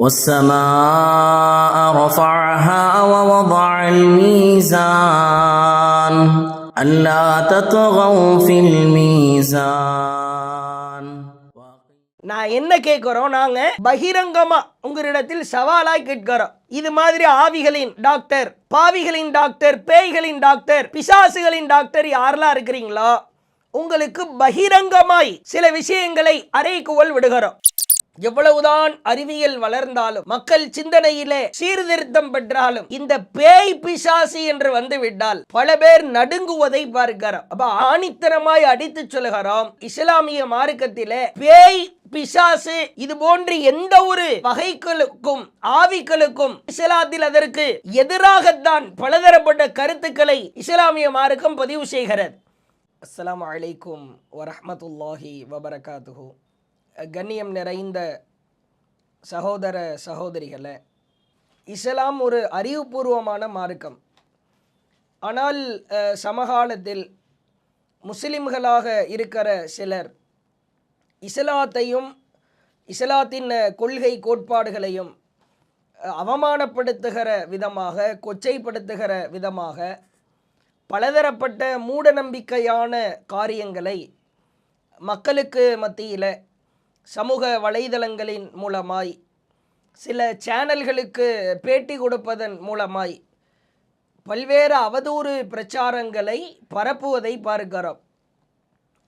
والسماء رفعها ووضع الميزان ألا تطغوا في الميزان. நான் என்ன கேட்கிறோம், நாங்க பகிரங்கமா உங்களிடத்தில் சவாலாய் கேட்கிறோம். இது மாதிரி ஆவிகளின் டாக்டர், பாவிகளின் டாக்டர், பேய்களின் டாக்டர், பிசாசுகளின் டாக்டர் யாரெல்லாம் இருக்கிறீங்களோ உங்களுக்கு பகிரங்கமாய் சில விஷயங்களை அறைகூவல் விடுகிறோம். எவ்வளவுதான் அறிவியல் வளர்ந்தாலும் மக்கள் சிந்தனையிலே சீர்திருத்தம் பெற்றாலும் இந்த பேய் பிசாசு என்று வந்து விட்டால் பல பேர் நடுங்குவதை பார்க்கிறோம். அப்ப ஆணித்தனமாய் அடித்து சொல்லுகிறோம், இஸ்லாமிய மார்க்கத்திலே பேய் பிசாசு இது போன்று எந்த ஒரு வகைகளுக்கும் ஆவிகளுக்கும் இஸ்லாத்தில் அதற்கு எதிராகத்தான் பலதரப்பட்ட கருத்துக்களை இஸ்லாமிய மார்க்கம் பதிவு செய்கிறது. அஸ்ஸலாமு அலைக்கும் வரஹ்மத்துல்லாஹி வபரகாத்துஹு. கண்ணியம் நிறைந்த சகோதர சகோதரிகளே, இஸ்லாம் ஒரு அறிவுபூர்வமான மார்க்கம். ஆனால் சமகாலத்தில் முஸ்லிம்களாக இருக்கிற சிலர் இஸ்லாத்தையும் இஸ்லாத்தின் கொள்கை கோட்பாடுகளையும் அவமானப்படுத்துகிற விதமாக, கொச்சைப்படுத்துகிற விதமாக பலதரப்பட்ட மூட நம்பிக்கையான காரியங்களை மக்களுக்கு மத்தியில் சமூக வலைதளங்களின் மூலமாய், சில சேனல்களுக்கு பேட்டி கொடுப்பதன் மூலமாய் பல்வேறு அவதூறு பிரச்சாரங்களை பரப்புவதை பார்க்கிறோம்.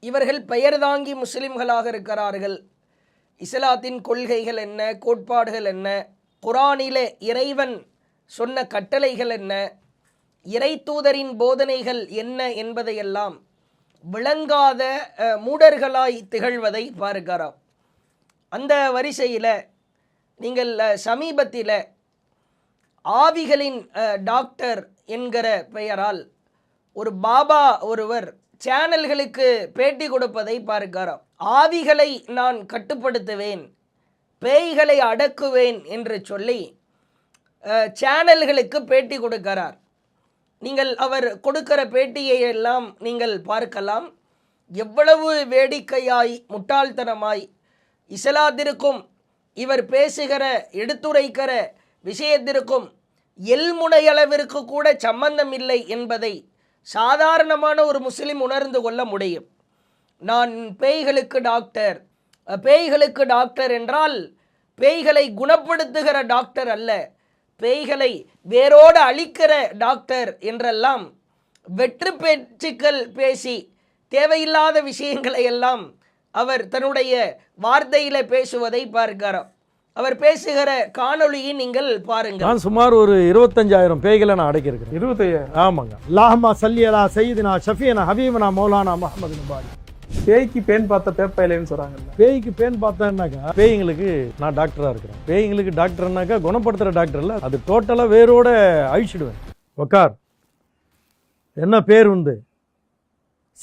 இவர்கள் பெயர் தாங்கி முஸ்லிம்களாக இருக்கிறார்கள். இஸ்லாத்தின் கொள்கைகள் என்ன, கோட்பாடுகள் என்ன, குர்ஆனிலே இறைவன் சொன்ன கட்டளைகள் என்ன, இறை தூதரின் போதனைகள் என்ன என்பதையெல்லாம் விளங்காத மூடர்களாய் திகழ்வதை பார்க்கிறோம். அந்த வரிசையில் நீங்கள் சமீபத்தில் ஆவிகளின் டாக்டர் என்கிற பெயரால் ஒரு பாபா ஒருவர் சேனல்களுக்கு பேட்டி கொடுப்பதை பார்க்கிறோம். ஆவிகளை நான் கட்டுப்படுத்துவேன், பேய்களை அடக்குவேன் என்று சொல்லி சேனல்களுக்கு பேட்டி கொடுக்கிறார். நீங்கள் அவர் கொடுக்கிற பேட்டியை எல்லாம் நீங்கள் பார்க்கலாம். எவ்வளவு வேடிக்கையாய், முட்டாள்தனமாய், இஸ்லாத்திற்கும் இவர் பேசுகிற எடுத்துரைக்கிற விஷயத்திற்கும் எல்முனையளவிற்கு கூட சம்பந்தம் இல்லை என்பதை சாதாரணமான ஒரு முஸ்லிம் உணர்ந்து கொள்ள முடியும். நான் பேய்களுக்கு டாக்டர், பேய்களுக்கு டாக்டர் என்றால் பேய்களை குணப்படுத்துகிற டாக்டர் அல்ல, பேய்களை வேரோடு அழிக்கிற டாக்டர் என்றெல்லாம் வெற்று பேச்சுக்கள் பேசி தேவையில்லாத விஷயங்களை எல்லாம் அவர் தன்னுடைய வார்த்தையில பேசுவதை பார்க்கிறோம். அவர் பேசுகிற காணொளியை நீங்கள் பாருங்க. நான் சுமார் ஒரு 25,000 பேய்களை நான் அடக்கியிருக்கிறேன். 25,000? ஆமாங்க. அல்லாஹும்ம ஸல்லி அலா சய்யிதினா ஷஃபியனா ஹபீபனா மௌலானா முஹம்மது நபாரி. பேய்க்கு பேன் பார்த்த பேப்பையிலன்னு சொல்றாங்கல்ல. பேய்க்கு பேன் பார்த்தேன்னாக்கா பேய்ங்களுக்கு நான் டாக்டராக இருக்கிறேன். பேய்ங்களுக்கு டாக்டர்னாக்கா குணப்படுத்துகிற டாக்டர் இல்லை, அது டோட்டலாக வேரோட அழிச்சிடுவேன். உக்கார். என்ன பேர் உண்டு?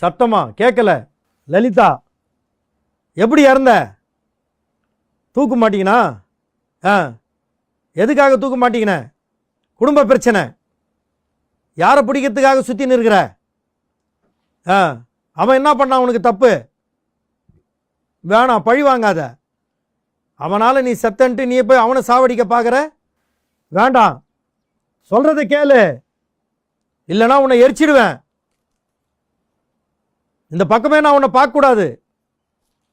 சத்தமா கேட்கல. லலிதா, எப்படி இறந்த? தூக்க மாட்டீங்கண்ணா? எதுக்காக தூக்க மாட்டீங்கண்ணே? குடும்ப பிரச்சனை. யாரை பிடிக்கிறதுக்காக சுற்றி நிற்கிற? அவன் என்ன பண்ணான்? உனக்கு தப்பு வேணாம், பழி வாங்காத. அவனால் நீ செத்தன்ட்டு நீ போய் அவனை சாவடிக்க பார்க்குற. வேண்டாம், சொல்கிறத கேளு, இல்லைனா உன்னை எரிச்சிடுவேன். இந்த பக்கமே நான் உன்னை பார்க்கக்கூடாது.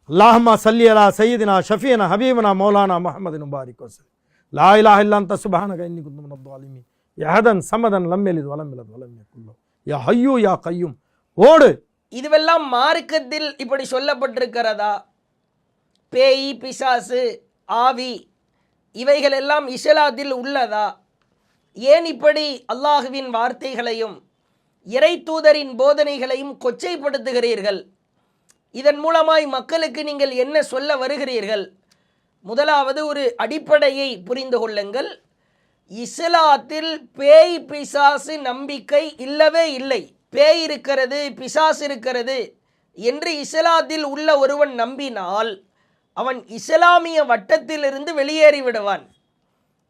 அல்லாஹும்ம ஸல்லி அலா சய்யிதினா ஷஃபியனா ஹபீபனா மௌலானா முஹம்மது நபாரி வஸல்லம். லா இலாஹா இல்லா அன்த சுப்ஹானக இன்னி குன்து மினல் ஸாலிமீன். யஹதன் சமதன் லம் யலித் வலம் யூலத் வலம் யகுல் லஹு யா ஹய்யூ யா கய்யூம். ஓடு. இதுவெல்லாம் மார்க்கத்தில் இப்படி சொல்லப்பட்டிருக்கிறதா? பேய், பிசாசு, ஆவி இவைகள் எல்லாம் இஸ்லாத்தில் உள்ளதா? ஏன் இப்படி அல்லாஹுவின் வார்த்தைகளையும் இறை தூதரின் போதனைகளையும் கொச்சைப்படுத்துகிறீர்கள்? இதன் மூலமாய் மக்களுக்கு நீங்கள் என்ன சொல்ல வருகிறீர்கள்? முதலாவது ஒரு அடிப்படையை புரிந்து கொள்ளுங்கள். இஸ்லாத்தில் பேய் பிசாசு நம்பிக்கை இல்லவே இல்லை. பேய் இருக்கிறது, பிசாசு இருக்கிறது என்று இஸ்லாத்தில் உள்ள ஒருவன் நம்பினால் அவன் இஸ்லாமிய வட்டத்திலிருந்து வெளியேறி விடுவான்.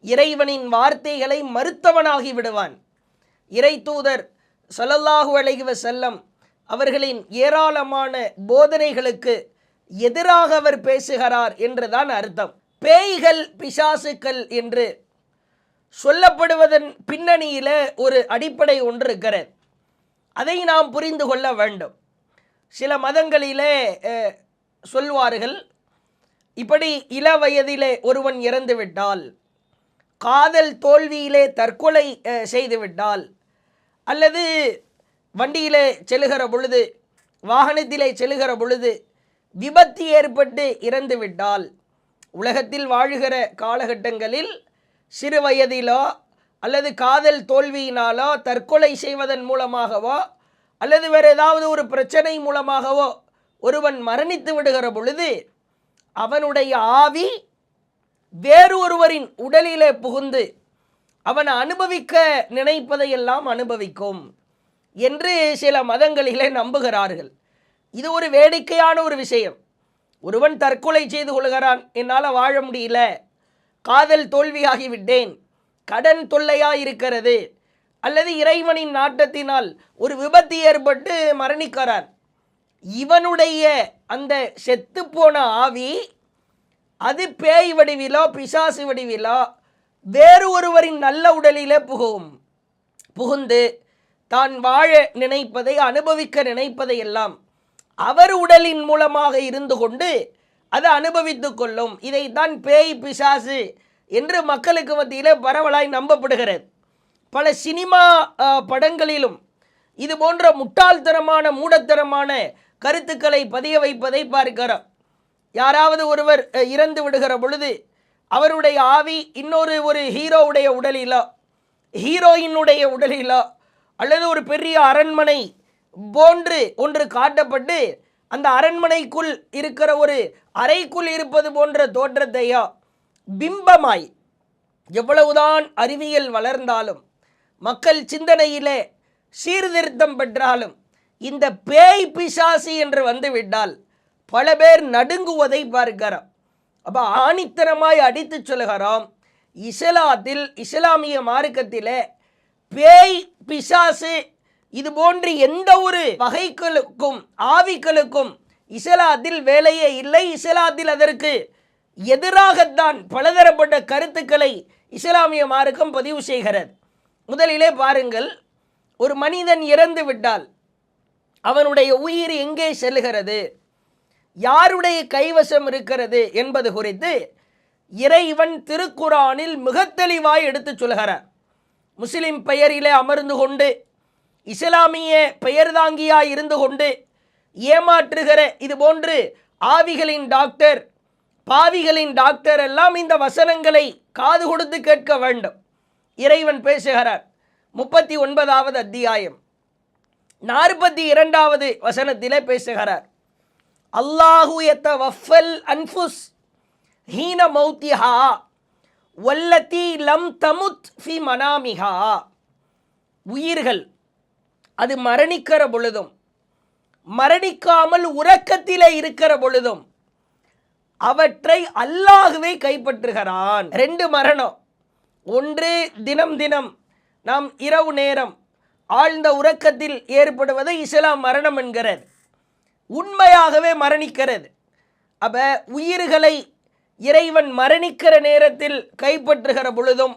இறைவனின் வார்த்தைகளை மறுத்தவனாகி விடுவான். இறை தூதர் ஸல்லல்லாஹு அலைஹி வஸல்லம் அவர்களின் ஏராளமான போதனைகளுக்கு எதிராக அவர் பேசுகிறார் என்றுதான் அர்த்தம். பேய்கள் பிசாசுக்கள் என்று சொல்லப்படுவதன் பின்னணியில் ஒரு அடிப்படை ஒன்று இருக்கிறது. அதை நாம் புரிந்து கொள்ள வேண்டும். சில மதங்களிலே சொல்வார்கள், இப்படி இள வயதிலே ஒருவன் இறந்துவிட்டால், காதல் தோல்வியிலே தற்கொலை செய்துவிட்டால், அல்லது வண்டியிலே செல்லுகிற பொழுது, வாகனத்திலே செல்லுகிற பொழுது விபத்து ஏற்பட்டு இறந்துவிட்டால், உலகத்தில் வாழுகிற காலகட்டங்களில் சிறு வயதிலோ அல்லது காதல் தோல்வியினாலோ தற்கொலை செய்வதன் மூலமாகவோ அல்லது வேறு ஏதாவது ஒரு பிரச்சனை மூலமாகவோ ஒருவன் மரணித்து விடுகிற பொழுது அவனுடைய ஆவி வேறு ஒருவரின் உடலிலே புகுந்து அவன் அனுபவிக்க நினைப்பதையெல்லாம் அனுபவிக்கும் என்று சில மதங்களிலே நம்புகிறார்கள். இது ஒரு வேடிக்கையான ஒரு விஷயம். ஒருவன் தற்கொலை செய்து கொள்கிறான், என்னால் வாழ முடியல, காதல் தோல்வியாகிவிட்டேன், கடன் தொல்லையாக இருக்கிறது, அல்லது இறைவனின் நாட்டத்தினால் ஒரு விபத்து ஏற்பட்டு மரணிக்கிறான். இவனுடைய அந்த செத்துப்போன ஆவி அது பேய் வடிவிலோ பிசாசு வடிவிலோ வேறு ஒருவரின் நல்ல உடலிலே புகுந்து தான் வாழ நினைப்பதை அனுபவிக்க நினைப்பதை எல்லாம் அவர் உடலின் மூலமாக இருந்து கொண்டு அதை அனுபவித்து கொள்ளும். இதைத்தான் பேய் பிசாசு என்று மக்களுக்கு மத்தியிலே பரவலாய் நம்பப்படுகிறது. பல சினிமா படங்களிலும் இது போன்ற முட்டாள்தனமான மூடத்தனமான கருத்துக்களை பதிய வைப்பதை பார்க்கிறோம். யாராவது ஒருவர் இறந்து விடுகிற பொழுது அவருடைய ஆவி ஒரு ஹீரோவுடைய உடலிலோ ஹீரோயினுடைய உடலிலோ அல்லது ஒரு பெரிய அரண்மனை போன்று ஒன்று காட்டப்பட்டு அந்த அரண்மனைக்குள் இருக்கிற ஒரு அறைக்குள் இருப்பது போன்ற தோற்றத்தையோ பிம்பமாய், எவ்வளவுதான் அறிவியல் வளர்ந்தாலும் மக்கள் சிந்தனையிலே சீர்திருத்தம் பெற்றாலும் இந்த பேய் பிசாசு என்று வந்துவிட்டால் பல பேர் நடுங்குவதை பார்க்கிறோம். அப்போ ஆணித்தனமாய் அடித்து சொல்கிறோம், இஸ்லாமிய மார்க்கத்திலே பேய் பிசாசு இது போன்று எந்த ஒரு வகைகளுக்கும் ஆவிகளுக்கும் இஸ்லாத்தில் வேலையே இல்லை. இஸ்லாத்தில் அதற்கு எதிராகத்தான் பலதரப்பட்ட கருத்துக்களை இஸ்லாமிய மார்க்கம் பதிவு செய்கிறது. முதலிலே பாருங்கள், ஒரு மனிதன் இறந்து விட்டால் அவனுடைய உயிர் எங்கே செல்கிறது, யாருடைய கைவசம் இருக்கிறது என்பது குறித்து இறைவன் திருக்குரானில் மிக தெளிவாய் எடுத்து சொல்கிறார். முஸ்லிம் பெயரிலே அமர்ந்து கொண்டு இஸ்லாமிய பெயர்தாங்கியாய் இருந்து கொண்டு ஏமாற்றுகிற இது போன்று ஆவிகளின் டாக்டர் பாவிகளின் டாக்டர் எல்லாம் இந்த வசனங்களை காது கொடுத்து கேட்க வேண்டும். இறைவன் பேசுகிறார். 39வது அத்தியாயம் 42வது வசனத்திலே பேசுகிறார். அல்லாஹு யதவஃபல் அன்ஃபுஸ் ஹீன மௌத்திஹா வல்லதி லம் தமுத் ஃபி மனாமிஹா. உயிர்கள் அது மரணிக்கிற பொழுதும் மரணிக்காமல் உறக்கத்திலே இருக்கிற பொழுதும் அவற்றை அல்லாஹ்வே கைப்பற்றுகிறான். 2 மரணம். ஒன்று தினம் தினம் நாம் இரவு நேரம் ஆழ்ந்த உறக்கத்தில் ஏற்படுவதை இஸ்லாம் மரணம் என்கிறது. உண்மையாகவே மரணிக்கிறது. அப்ப உயிர்களை இறைவன் மரணிக்கிற நேரத்தில் கைப்பற்றுகிற பொழுதும்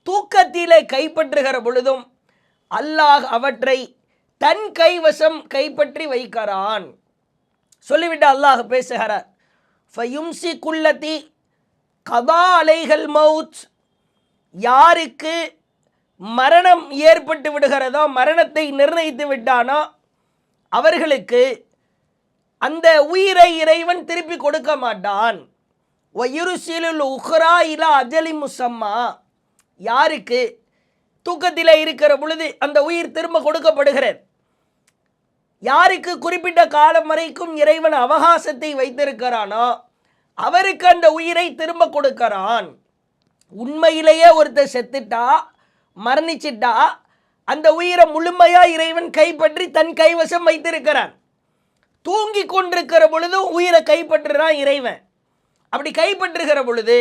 தூக்கத்திலே கைப்பற்றுகிற பொழுதும் அல்லாஹ் அவற்றை தன் கைவசம் கைப்பற்றி வைக்கிறான். சொல்லிவிட்டு அல்லாஹ் பேசுகிறார், ஃபயும்சிகுல்லதி கதா அலைஹல் மௌத். யாருக்கு மரணம் ஏற்பட்டு விடுகிறதோ, மரணத்தை நிர்ணயித்து விட்டானோ அவர்களுக்கு அந்த உயிரை இறைவன் திருப்பி கொடுக்க மாட்டான். வயுருசிலுல் உஹ்ரா இலா அஜலி முசம்மா. யாருக்கு தூக்கத்தில் இருக்கிற பொழுது அந்த உயிர் திரும்ப கொடுக்கப்படுகிறது, யாருக்கு குறிப்பிட்ட காலம் வரைக்கும் இறைவன் அவகாசத்தை வைத்திருக்கிறானோ அவருக்கு அந்த உயிரை திரும்ப கொடுக்கிறான். உண்மையிலேயே ஒருத்தர் செத்துட்டா மரணிச்சிட்டா அந்த உயிரை முழுமையாக இறைவன் கைப்பற்றி தன் கைவசம் வைத்திருக்கிறான். தூங்கி கொண்டிருக்கிற பொழுது உயிரை கைப்பற்றுறான் இறைவன். அப்படி கைப்பற்றுகிற பொழுது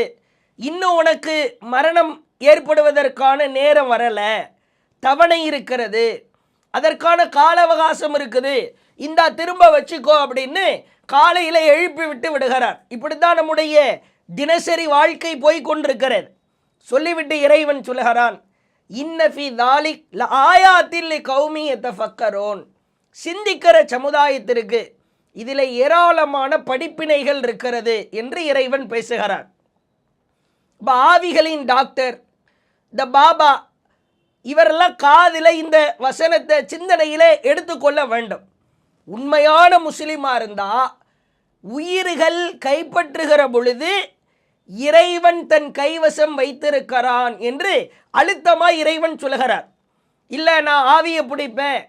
இன்னும் உனக்கு மரணம் ஏற்படுவதற்கான நேரம் வரலை, தவணை இருக்கிறது, அதற்கான கால அவகாசம் இருக்குது, இந்த திரும்ப வச்சுக்கோ அப்படின்னு காலையில் எழுப்பி விட்டு விடுகிறார். இப்படித்தான் நம்முடைய தினசரி வாழ்க்கை போய்கொண்டிருக்கிறது. சொல்லிவிட்டு இறைவன் சொல்கிறான், இன்னஃபி தாலிக் லஆயாத்தில் லிகௌமி யதஃபக்கரூன், சிந்திக்கிற சமுதாயத்திற்கு இதில் ஏராளமான படிப்பினைகள் இருக்கிறது என்று இறைவன் பேசுகிறான். ஆவிகளின் டாக்டர், இந்த பாபா, இவரெல்லாம் காதில் இந்த வசனத்தை சிந்தனையிலே எடுத்துக்கொள்ள வேண்டும். உண்மையான முஸ்லிமாக இருந்தால் உயிர்கள் கைப்பற்றுகிற பொழுது இறைவன் தன் கைவசம் வைத்திருக்கிறான் என்று அழுத்தமாக இறைவன் சொல்கிறார். இல்லை நான் ஆவியை பிடிப்பேன்,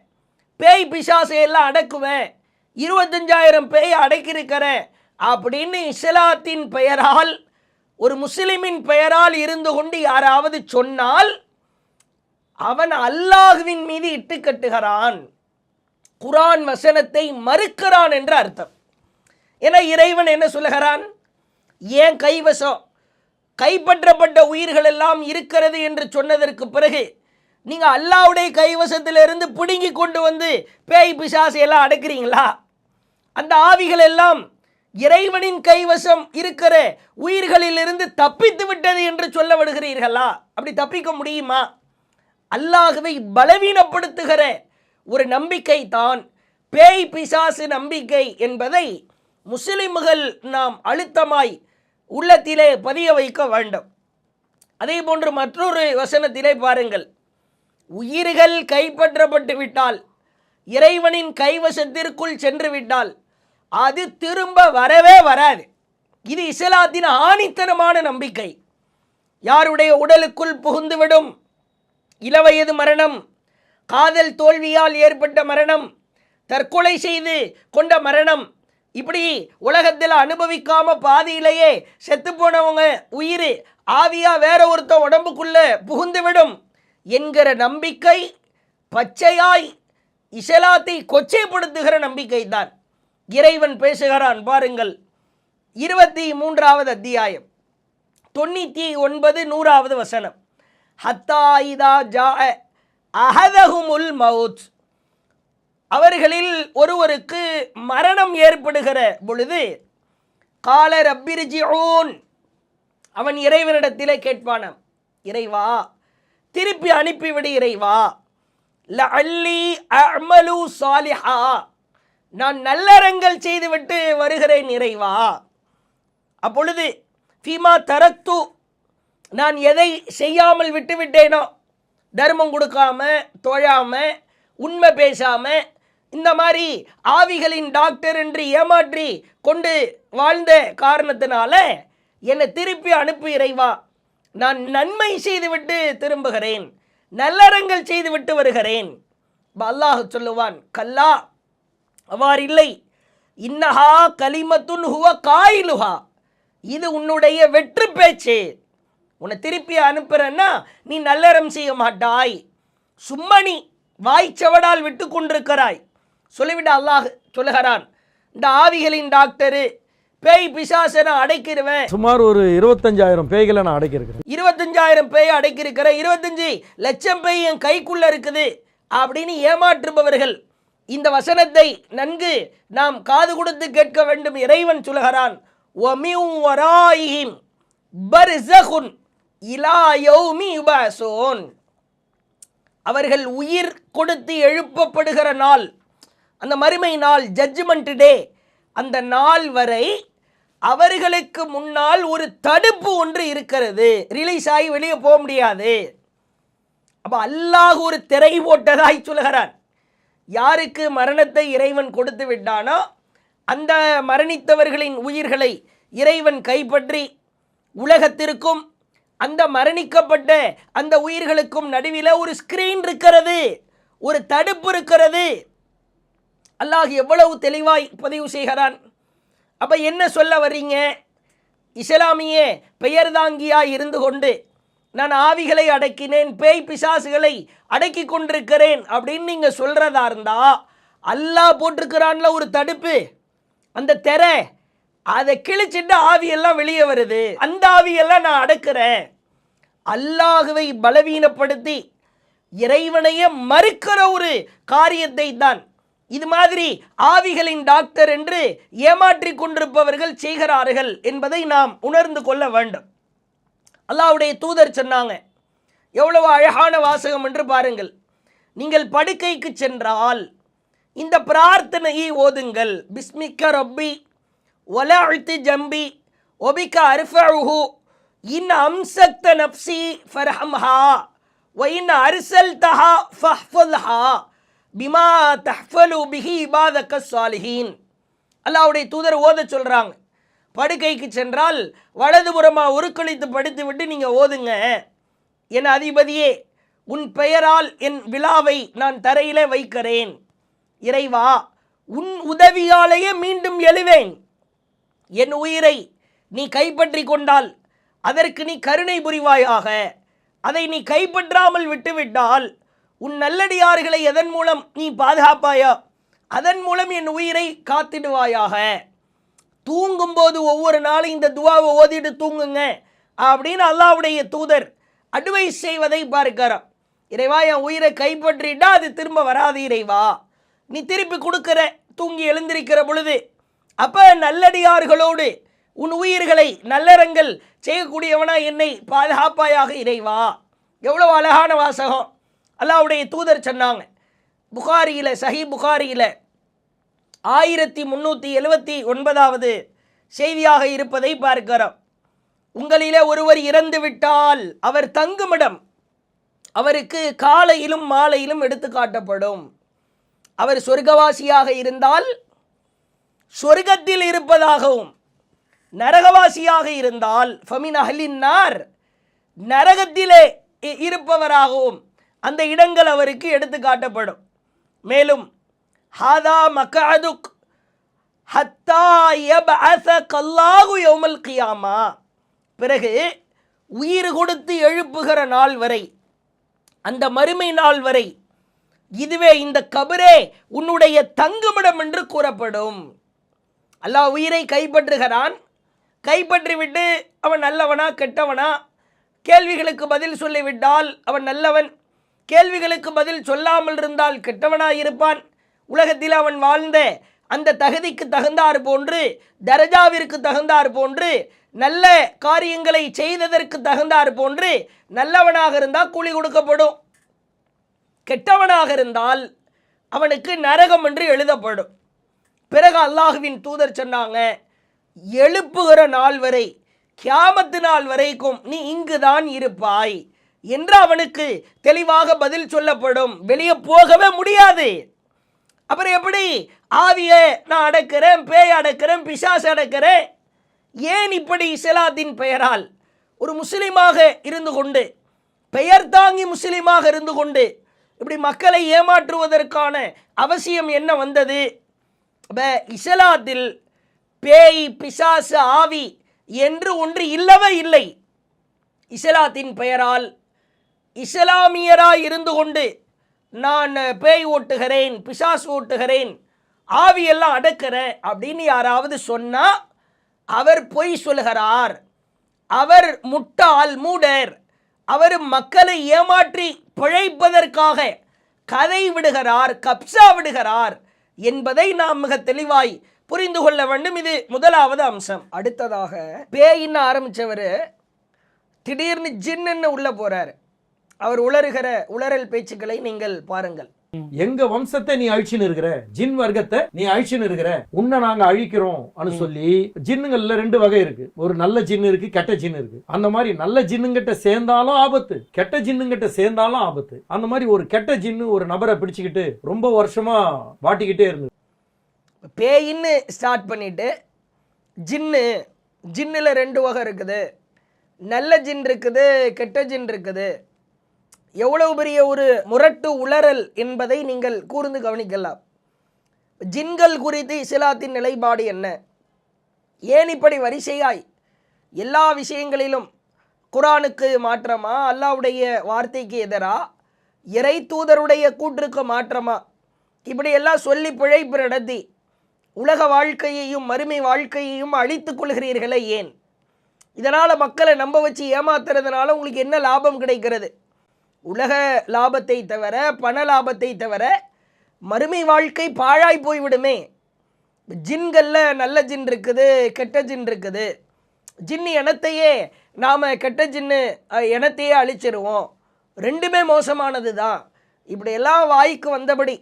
பேய் பிசாசையெல்லாம் அடக்குவேன், 25,000 பேய் அடக்கியிருக்கிறேன் அப்படின்னு இஸ்லாத்தின் பெயரால், ஒரு முஸ்லிமின் பெயரால் இருந்து கொண்டு யாராவது சொன்னால் அவன் அல்லாஹ்வின் மீது இட்டு கட்டுகிறான், குர்ஆன் வசனத்தை மறுக்கிறான் என்று அர்த்தம். என இறைவன் என்ன சொல்லுகிறான், ஏன் கைவசம் கைப்பற்றப்பட்ட உயிர்கள் எல்லாம் இருக்கிறது என்று சொன்னதற்கு பிறகு நீங்கள் அல்லாஹ்வுடைய கைவசத்திலிருந்து பிடுங்கி கொண்டு வந்து பேய் பிசாசை எல்லாம் அடக்கிறீங்களா? அந்த ஆவிகள் எல்லாம் இறைவனின் கைவசம் இருக்கிற உயிர்களிலிருந்து தப்பித்து விட்டது என்று சொல்ல விடுகிறீர்களா? அப்படி தப்பிக்க முடியுமா? அல்லாஹ்வை பலவீனப்படுத்துகிற ஒரு நம்பிக்கை தான் பேய் பிசாசு நம்பிக்கை என்பதை முஸ்லிம்கள் நாம் அழுத்தமாய் உள்ளத்திலே பதிய வைக்க வேண்டும். அதே போன்று மற்றொரு வசனத்திலே பாருங்கள், உயிர்கள் கைப்பற்றப்பட்டு விட்டால், இறைவனின் கைவசத்திற்குள் சென்று விட்டால் அது திரும்ப வரவே வராது. இது இஸ்லாத்தின் ஆணித்தனமான நம்பிக்கை. யாருடைய உடலுக்குள் புகுந்துவிடும், இளவயது மரணம், காதல் தோல்வியால் ஏற்பட்ட மரணம், தற்கொலை செய்து கொண்ட மரணம், இப்படி உலகத்தில் அனுபவிக்காம பாதியிலேயே செத்து போனவங்க உயிர் ஆவியா வேற ஒருத்த உடம்புக்குள்ள புகுந்துவிடும் என்கிற நம்பிக்கை பச்சையாய் இஸ்லாத்தை கொச்சைப்படுத்துகிற நம்பிக்கை தான். இறைவன் பேசுகிறான் பாருங்கள், 23வது அத்தியாயம் 99 100வது வசனம், ஹத்தா இதா ஜாஅ அஹதஹுமுல் மவுத், அவர்களில் ஒருவருக்கு மரணம் ஏற்படுகிற பொழுது கால ரப்பிர்ஜிஊன், அவன் இறைவனிடத்திலே கேட்பானாம், இறைவா திருப்பி அனுப்பிவிடு இறைவா, லஅல்லி அஅமலு சாலிஹா, நான் நல்லறங்கள் செய்துவிட்டு வருகிறேன் இறைவா. அப்பொழுது ஃபீமா தரக்து, நான் எதை செய்யாமல் விட்டுவிட்டேனோ, தர்மம் கொடுக்காம, தொழாம, உண்மை பேசாம, இந்த மாதிரி ஆவிகளின் டாக்டர் என்று ஏமாற்றி கொண்டு வாழ்ந்த காரணத்தினால என்னை திருப்பி அனுப்பு இறைவா, நான் நன்மை செய்துவிட்டு திரும்புகிறேன், நல்லறங்கள் செய்துவிட்டு வருகிறேன். அல்லாஹ் சொல்லுவான், கல்லா, அவ்வாறில்லை, இன்னஹா கலிமத்துன் ஹுவ காயிலுஹா, இது உன்னுடைய வெற்று பேச்சு, உன்னை திருப்பி அனுப்புறேன்னா நீ நல்லறம் செய்ய மாட்டாய், சும்மா நீ வாய்ச்சவடால் விட்டு கொண்டிருக்கிறாய். சொல்லிவிட்டு அல்லாஹ் சொல்லுகிறான், இந்த ஆவிகளின் டாக்டரு பேய் பிசாசை நான் அடைக்கிருவேன், சுமார் ஒரு 25,000 பேய்களை நான் அடைக்கிறேன், 25,000 பேய் அடைக்கிருக்கிறேன், 25 லட்சம் பேய் என் கைக்குள்ள இருக்குது அப்படின்னு ஏமாற்றுபவர்கள், இந்த வசனத்தை நன்கு நாம் காது கொடுத்து கேட்க வேண்டும். இறைவன் சொல்லுகிறான், வமின் வராயிஹிம் பர்ஸகுன் இலா யௌமி யுபஅஸூன், அவர்கள் உயிர் கொடுத்து எழுப்பப்படுகிற நாள், அந்த மறுமை நாள், ஜட்ஜ்மெண்ட் டே, அந்த நாள் வரை அவர்களுக்கு முன்னால் ஒரு தடுப்பு ஒன்று இருக்கிறது, ரிலீஸ் ஆகி வெளியே போக முடியாது. அப்போ அல்லாஹ் ஒரு திரை போட்டதாய் சொல்கிறான். யாருக்கு மரணத்தை இறைவன் கொடுத்து விட்டானோ அந்த மரணித்தவர்களின் உயிர்களை இறைவன் கைப்பற்றி உலகத்திற்கும் அந்த மரணிக்கப்பட்ட அந்த உயிர்களுக்கும் நடுவில் ஒரு ஸ்கிரீன் இருக்கிறது, ஒரு தடுப்பு இருக்கிறது. அல்லாஹ் எவ்வளவு தெளிவாய் பதிவு செய்கிறான். அப்போ என்ன சொல்ல வர்றீங்க? இஸ்லாமிய பெயர்தாங்கியாய் இருந்து கொண்டு நான் ஆவிகளை அடக்கினேன், பேய் பிசாசுகளை அடக்கி கொண்டிருக்கிறேன் அப்படின்னு நீங்கள் சொல்கிறதா இருந்தா, அல்லாஹ் போட்டிருக்கிறான்ல ஒரு தடுப்பு, அந்த திரை, அதை கிழிச்சிட்டு ஆவியெல்லாம் வெளியே வருது, அந்த ஆவியெல்லாம் நான் அடக்கிறேன். அல்லாஹுவை பலவீனப்படுத்தி இறைவனையே மறுக்கிற ஒரு காரியத்தை தான் இது மாதிரி ஆவிகளின் டாக்டர் என்று ஏமாற்றிக் கொண்டிருப்பவர்கள் செய்கிறார்கள் என்பதை நாம் உணர்ந்து கொள்ள வேண்டும். அல்லாஹ்வுடைய தூதர் சொன்னாங்க, எவ்வளவு அழகான வாசகம் என்று பாருங்கள். நீங்கள் படுக்கைக்கு சென்றால் இந்த பிரார்த்தனையை ஓதுங்கள். பிஸ்மிக்க ரப்பி வலஅத்து ஜம்பி ஒபிக்க அர்ஃபஉஹு இன் அம்சக்த நப்சி ஃபர்ஹம்ஹா வ இன் அர்சல்தஹா ஃபஹ்ஃபல்ஹா பிமா தஹ்ஃபலு பிஹி இபாதக ஸாலிஹீன். அல்லாஹ்வுடைய தூதர் ஓத சொல்றாங்க, படுக்கைக்கு சென்றால் வலதுபுறமாக உருக்களித்து படுத்து விட்டு நீங்கள் ஓதுங்க, என் அதிபதியே உன் பெயரால் என் விழாவை நான் தரையிலே வைக்கிறேன், இறைவா உன் உதவியாலேயே மீண்டும் எழுவேன், என் உயிரை நீ கைப்பற்றி கொண்டால் அதற்கு நீ கருணை புரிவாயாக, அதை நீ கைப்பற்றாமல் விட்டுவிட்டால் உன் நல்லடியார்களை எதன் மூலம் நீ பாதுகாப்பாயா, அதன் மூலம் என் உயிரை காத்திடுவாயாக. தூங்கும்போது ஒவ்வொரு நாளும் இந்த துவாவை ஓதிட்டு தூங்குங்க அப்படின்னு அல்லாஹ்வுடைய தூதர் அட்வைஸ் செய்வதை பார்க்கிறோம். இறைவா என் உயிரை கைப்பற்றிட்டா அது திரும்ப வராது இறைவா, நீ திருப்பி கொடுக்கிற தூங்கி எழுந்திருக்கிற பொழுது. அப்போ நல்லடியார்களோடு உன் உயிர்களை நல்லறங்கள் செய்யக்கூடியவனா என்னை பாதுகாப்பாயாக இறைவா. எவ்வளோ அழகான வாசகம் அல்லாஹ்வுடைய தூதர் சொன்னாங்க. புகாரியில் சஹி புகாரியில் 1379வது செய்தியாக இருப்பதை பார்க்கிறோம். உங்களிலே ஒருவர் இறந்து விட்டால் அவர் தங்குமிடம் அவருக்கு காலையிலும் மாலையிலும் எடுத்து காட்டப்படும். அவர் சொர்க்கவாசியாக இருந்தால் சொர்க்கத்தில் இருப்பதாகவும், நரகவாசியாக இருந்தால் ஃபமின் அஹ்லின் நார் நரகத்திலே இருப்பவராகவும் அந்த இடங்கள் அவருக்கு எடுத்து காட்டப்படும். மேலும் ஹாதா மக்அதுக் ஹத்தா யப்அஸக அல்லாஹு யௌமல் கியாமா, பிறகு உயிர் கொடுத்து எழுப்புகிற நாள் வரை, அந்த மறுமை நாள் வரை இதுவே இந்த கபரே உன்னுடைய தங்குமிடம் என்று கூறப்படும். அல்லாஹ் உயிரை கைப்பற்றுகிறான். கைப்பற்றிவிட்டு அவன் நல்லவனா கெட்டவனா, கேள்விகளுக்கு பதில் சொல்லிவிட்டால் அவன் நல்லவன், கேள்விகளுக்கு பதில் சொல்லாமல் இருந்தால் கெட்டவனாக இருப்பான். உலகத்தில் அவன் வாழ்ந்த அந்த தகுதிக்கு தகுந்தார் போன்று, தரஜாவிற்கு தகுந்தார் போன்று, நல்ல காரியங்களை செய்ததற்கு தகுந்தார் போன்று நல்லவனாக இருந்தால் கூலி கொடுக்கப்படும், கெட்டவனாக இருந்தால் அவனுக்கு நரகம் என்று எழுதப்படும். பிறகு அல்லாஹுவின் தூதர் சொன்னாங்க, எழுப்புகிற நாள் வரை, கியாமத்து நாள் வரைக்கும் நீ இங்குதான் இருப்பாய் என்று அவனுக்கு தெளிவாக பதில் சொல்லப்படும். வெளியே போகவே முடியாது. அப்புறம் எப்படி ஆவியை நான் அடக்கிறேன், பேய் அடக்கிறேன், பிசாசு அடக்கிறேன்? ஏன் இப்படி இஸ்லாத்தின் பெயரால் ஒரு முஸ்லீமாக இருந்து கொண்டு, பெயர் தாங்கி முஸ்லீமாக இருந்து கொண்டு இப்படி மக்களை ஏமாற்றுவதற்கான அவசியம் என்ன வந்தது? இஸ்லாத்தில் பேய் பிசாசு ஆவி என்று ஒன்று இல்லவே இல்லை. இஸ்லாத்தின் பெயரால் இஸ்லாமியராய் இருந்து கொண்டு நான் பேய் ஓட்டுகிறேன், பிசாசு ஓட்டுகிறேன், ஆவியெல்லாம் அடக்கிறேன் அப்படின்னு யாராவது சொன்னால் அவர் பொய் சொல்கிறார், அவர் முட்டாள் மூடர், அவர் மக்களை ஏமாற்றி பிழைப்பதற்காக கதை விடுகிறார், கப்சா விடுகிறார் என்பதை நாம் மிக தெளிவாய் புரிந்து கொள்ள வேண்டும். இது முதலாவது அம்சம். அடுத்ததாக பேயின்னு ஆரம்பித்தவர் திடீர்னு ஜின்னு உள்ள போறார். அவர் உளறுகிற உளறல் பேச்சுக்களை நீங்கள் பாருங்கள். எங்க வம்சத்தை நீ அழிச்சுன்னு இருக்கிற, ஜின் வர்க்கத்தை நீ அழிச்சுன்னு இருக்கிற, உன்னை நாங்க அழிக்கிறோம் சொல்லி. ஜின்னுங்கள்ல 2 வகை இருக்கு. ஒரு நல்ல ஜின்னு இருக்கு, கெட்ட ஜின்னு இருக்கு. அந்த மாதிரி நல்ல ஜின்னுங்கிட்ட சேர்ந்தாலும் ஆபத்து, கெட்ட ஜின்னுங்கிட்ட சேர்ந்தாலும் ஆபத்து. அந்த மாதிரி ஒரு கெட்ட ஜின்னு ஒரு நபரை பிடிச்சுக்கிட்டு ரொம்ப வருஷமா வாட்டிக்கிட்டே இருந்தது. பேயின்னு ஸ்டார்ட் பண்ணிட்டு ஜின்னுல 2 வகை இருக்குது. நல்ல ஜின் இருக்குது, கெட்ட ஜின் இருக்குது. எவ்வளவு பெரிய ஒரு முரட்டு உளறல் என்பதை நீங்கள் கூர்ந்து கவனிக்கலாம். ஜின்கள் குறித்து இஸ்லாத்தின் நிலைப்பாடு என்ன? ஏன் இப்படி வரிசையாய் எல்லா விஷயங்களிலும் குர்ஆனுக்கு மாற்றமா, அல்லாஹ்வுடைய வார்த்தைக்கு எதிரா, இறை தூதருடைய கூற்றுக்கு மாற்றமா, இப்படியெல்லாம் சொல்லி பிழைப்பு நடத்தி உலக வாழ்க்கையையும் மறுமை வாழ்க்கையையும் அழித்துக் கொள்கிறீர்களே ஏன்? இதனால் மக்களை நம்ப வச்சு ஏமாத்துறதுனால உங்களுக்கு என்ன லாபம் கிடைக்கிறது? உலக லாபத்தை தவிர, பண லாபத்தை தவிர மறுமை வாழ்க்கை பாழாய் போய்விடுமே. ஜின்களில் நல்ல ஜின் இருக்குது, கெட்ட ஜின் இருக்குது. ஜின்னு இனத்தையே நாம் கெட்ட ஜின்னு இனத்தையே அழிச்சிருவோம், ரெண்டுமே மோசமானது தான். இப்படியெல்லாம் வாய்க்கு வந்தபடி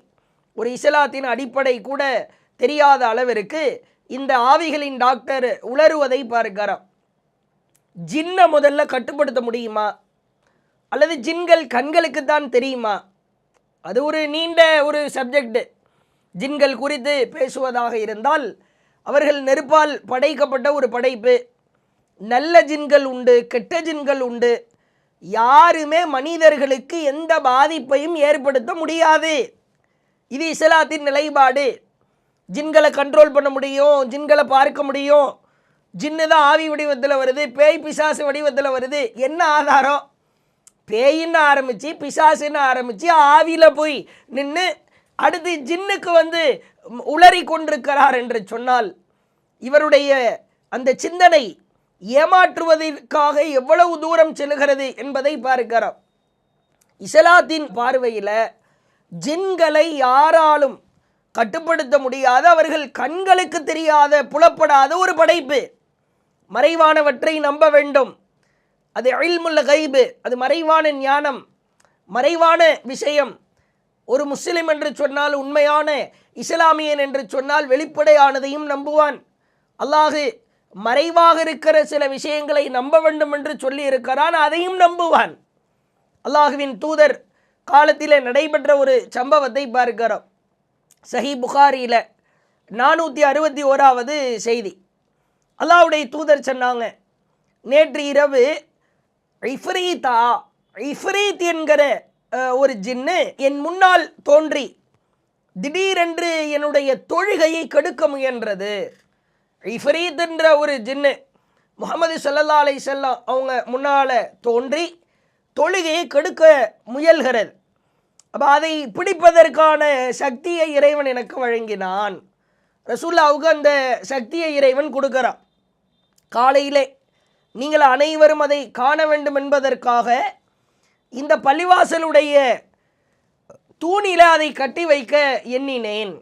ஒரு இஸ்லாத்தின் அடிப்படை கூட தெரியாத அளவிற்கு இந்த ஆவிகளின் டாக்டர் உளறுவதை பார்க்கிறோம். ஜின்னை முதல்ல கட்டுப்படுத்த முடியுமா, அல்லது ஜின்கள் கண்களுக்கு தான் தெரியுமா? அது ஒரு நீண்ட ஒரு சப்ஜெக்டு. ஜின்கள் குறித்து பேசுவதாக இருந்தால் அவர்கள் நெருப்பால் படைக்கப்பட்ட ஒரு படைப்பு. நல்ல ஜின்கள் உண்டு, கெட்ட ஜின்கள் உண்டு. யாருமே மனிதர்களுக்கு எந்த பாதிப்பையும் ஏற்படுத்த முடியாது. இது இஸ்லாத்தின் நிலைப்பாடு. ஜின்களை கண்ட்ரோல் பண்ண முடியும், ஜின்களை பார்க்க முடியும். ஜின்னு தான் ஆவி வடிவத்தில் வருது, பேய் பிசாசு வடிவத்தில் வருது. என்ன ஆதாரம்? பேயின்னு ஆரம்பித்து பிசாசுன்னு ஆரம்பித்து ஆவியில் போய் நின்று அடுத்து ஜின்னுக்கு உளறி கொண்டிருக்கிறார் என்று சொன்னால் இவருடைய அந்த சிந்தனை ஏமாற்றுவதற்காக எவ்வளவு தூரம் செல்கிறது என்பதை பார்க்கிறோம். இஸ்லாத்தின் பார்வையில் ஜின்களை யாராலும் கட்டுப்படுத்த முடியாத, அவர்கள் கண்களுக்கு தெரியாத, புலப்படாத ஒரு படைப்பு. மறைவானவற்றை நம்ப வேண்டும். அது இல்முல் கைபு, அது மறைவான ஞானம், மறைவான விஷயம். ஒரு முஸ்லிம் என்று சொன்னால், உண்மையான இஸ்லாமியன் என்று சொன்னால் வெளிப்படையானதையும் நம்புவான். அல்லாஹ் மறைவாக இருக்கிற சில விஷயங்களை நம்ப வேண்டும் என்று சொல்லி இருக்கிறான், அதையும் நம்புவான். அல்லாஹுவின் தூதர் காலத்தில் நடைபெற்ற ஒரு சம்பவத்தை பார்க்கிறோம். சஹி புகாரியில் 461வது செய்தி. அல்லாஹ்வுடைய தூதர் சொன்னாங்க, நேற்று இரவு இஃப்ரீத் என்கிற ஒரு ஜின்னு என் முன்னால் தோன்றி திடீரென்று என்னுடைய தொழுகையை கெடுக்க முயன்றது. இஃப்ரீத் என்ற ஒரு ஜின்னு முஹம்மது ஸல்லல்லாஹு அலைஹி வஸல்லம் அவங்க முன்னால் தோன்றி தொழுகையை கெடுக்க முயல்கிறது. அப்போ அதை பிடிப்பதற்கான சக்தியை இறைவன் எனக்கு வழங்கினான். ரசூலுல்லாஹ்வுக்கு அந்த சக்தியை இறைவன் கொடுக்கிறான். காலையிலே நீங்கள் அனைவரும் அதை காண வேண்டும் என்பதற்காக இந்த பள்ளிவாசலுடைய தூணில் அதை கட்டி வைக்க எண்ணினேன்.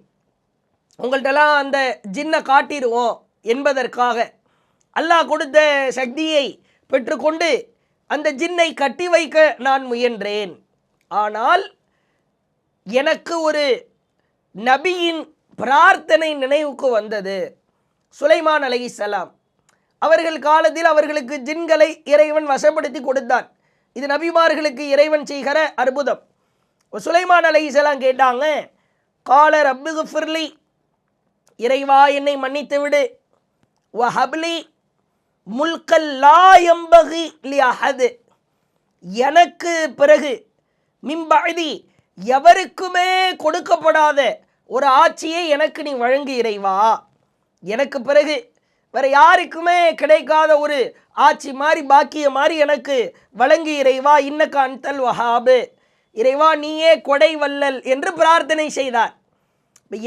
உங்கள்கிட்டலாம் அந்த ஜின்னை காட்டிடுவோம் என்பதற்காக அல்லாஹ் கொடுத்த சக்தியை பெற்றுக்கொண்டு அந்த ஜின்னை கட்டி வைக்க நான் முயன்றேன். ஆனால் எனக்கு ஒரு நபியின் பிரார்த்தனை நினைவுக்கு வந்தது. சுலைமான் அலைஹிஸ்ஸலாம் அவர்கள் காலத்தில் அவர்களுக்கு ஜின்களை இறைவன் வசப்படுத்தி கொடுத்தான். இது நபிமார்களுக்கு இறைவன் செய்கிற அற்புதம். சுலைமான் அலைஹிஸ்ஸலாம் கேட்டாங்க, கால ரப்பிகுஃபிர்லி, இறைவா என்னை மன்னித்து விடு, வஹப்லி முல்கல் லா யம்பகி லி அஹத், எனக்கு பிறகு மிம்பஅதி எவருக்குமே கொடுக்கப்படாத ஒரு ஆட்சியை எனக்கு நீ வழங்கு இறைவா. எனக்கு பிறகு வேறு யாருக்குமே கிடைக்காத ஒரு ஆட்சி மாதிரி பாக்கிய மாதிரி எனக்கு வழங்கு இறைவா. இன்னக அன்தல் வஹாபு, இறைவா நீயே கொடை வல்லல் என்று பிரார்த்தனை செய்தார்.